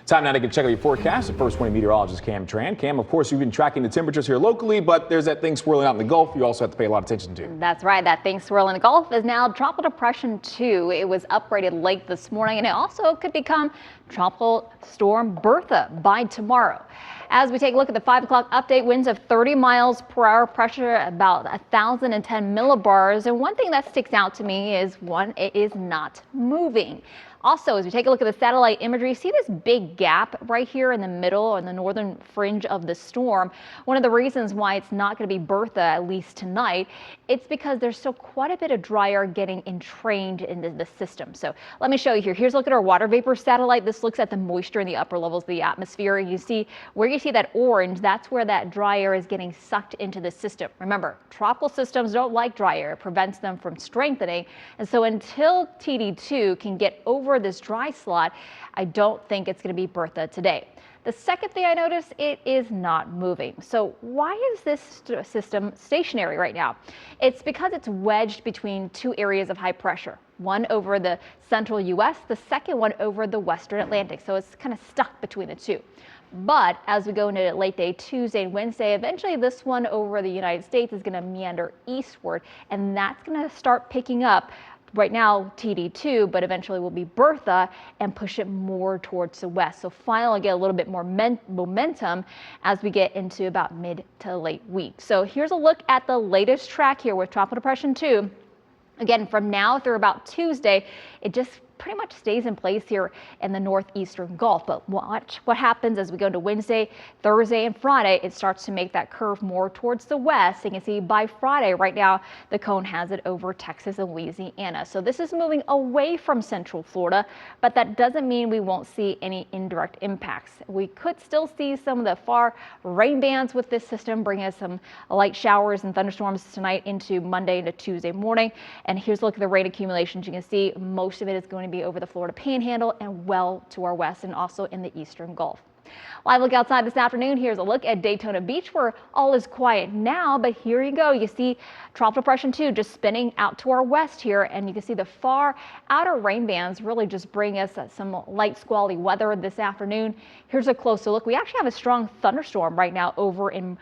Time now to check out your forecast. The first 20 meteorologist Cam Tran. Cam, of course, you've been tracking the temperatures here locally, but there's that thing swirling out in the Gulf you also have to pay a lot of attention to. That's right. That thing swirling in the Gulf is now Tropical Depression 2. It was upgraded late this morning, and it also could become Tropical Storm Bertha by tomorrow. As we take a look at the 5 o'clock update, winds of 30 miles per hour, pressure about 1,010 millibars. And one thing that sticks out to me is it is not moving. Also, as we take a look at the satellite imagery, see this big gap right here in the middle or in the northern fringe of the storm. One of the reasons why it's not going to be Bertha, at least tonight, it's because there's still quite a bit of dry air getting entrained into the system. So let me show you here. Here's a look at our water vapor satellite. This looks at the moisture in the upper levels of the atmosphere. You see where you see that orange, that's where that dry air is getting sucked into the system. Remember, tropical systems don't like dry air. It prevents them from strengthening. And so until TD2 can get over this dry slot, I don't think it's going to be Bertha today. The second thing I noticed, it is not moving. So why is this system stationary right now? It's because it's wedged between two areas of high pressure, one over the central U.S., the second one over the western Atlantic. So it's kind of stuck between the two. But as we go into late day Tuesday and Wednesday, eventually this one over the United States is going to meander eastward, and that's going to start picking up. Right now, TD2, but eventually will be Bertha and push it more towards the west. So finally get a little bit more momentum as we get into about mid to late week. So here's a look at the latest track here with Tropical Depression 2. Again, from now through about Tuesday, it just pretty much stays in place here in the northeastern Gulf. But watch what happens as we go to Wednesday, Thursday, and Friday. It starts to make that curve more towards the west. You can see by Friday, right now, the cone has it over Texas and Louisiana. So this is moving away from central Florida, but that doesn't mean we won't see any indirect impacts. We could still see some of the far rain bands with this system, bringing us some light showers and thunderstorms tonight into Monday into Tuesday morning. And here's a look at the rain accumulations. You can see most of it is going to be over the Florida Panhandle and well to our west and also in the eastern Gulf. Live look outside this afternoon. Here's a look at Daytona Beach where all is quiet now, but here you go. You see Tropical Depression 2 just spinning out to our west here, and you can see the far outer rain bands really just bring us some light squally weather this afternoon. Here's a closer look. We actually have a strong thunderstorm right now over in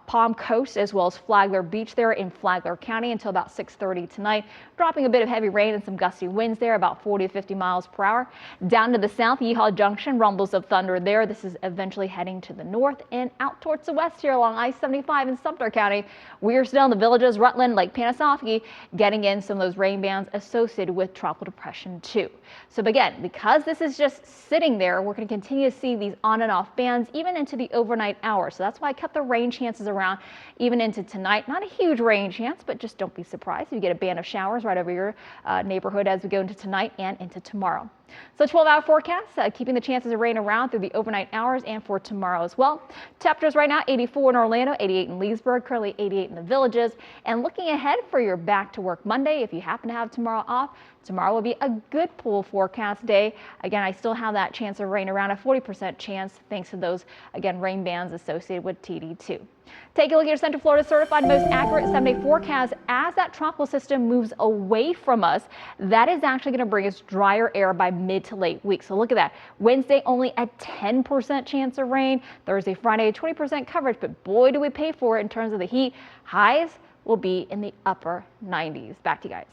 Palm Coast as well as Flagler Beach there in Flagler County until about 6:30 tonight, dropping a bit of heavy rain and some gusty winds there about 40 to 50 miles per hour. Down to the south, Yeehaw Junction, rumbles of thunder there. This is eventually heading to the north and out towards the west here along I-75 in Sumter County. We're still in the Villages, Rutland, Lake Panasoffkee, getting in some of those rain bands associated with Tropical Depression 2. So again, because this is just sitting there, we're going to continue to see these on and off bands even into the overnight hours. So that's why I kept the rain chances around even into tonight. Not a huge rain chance, but just don't be surprised if you get a band of showers right over your neighborhood as we go into tonight and into tomorrow. So 12-hour forecast, keeping the chances of rain around through the overnight hours and for tomorrow as well. Temperatures right now 84 in Orlando, 88 in Leesburg, currently 88 in the Villages. And looking ahead for your back to work Monday, if you happen to have tomorrow off, tomorrow will be a good pool forecast day. Again, I still have that chance of rain around a 40% chance thanks to those, again, rain bands associated with TD2. Take a look at your Central Florida certified most accurate 7-day forecast. As that tropical system moves away from us, that is actually going to bring us drier air by mid to late week. So look at that. Wednesday, only a 10% chance of rain. Thursday, Friday, 20% coverage. But boy, do we pay for it in terms of the heat. Highs will be in the upper 90s. Back to you guys.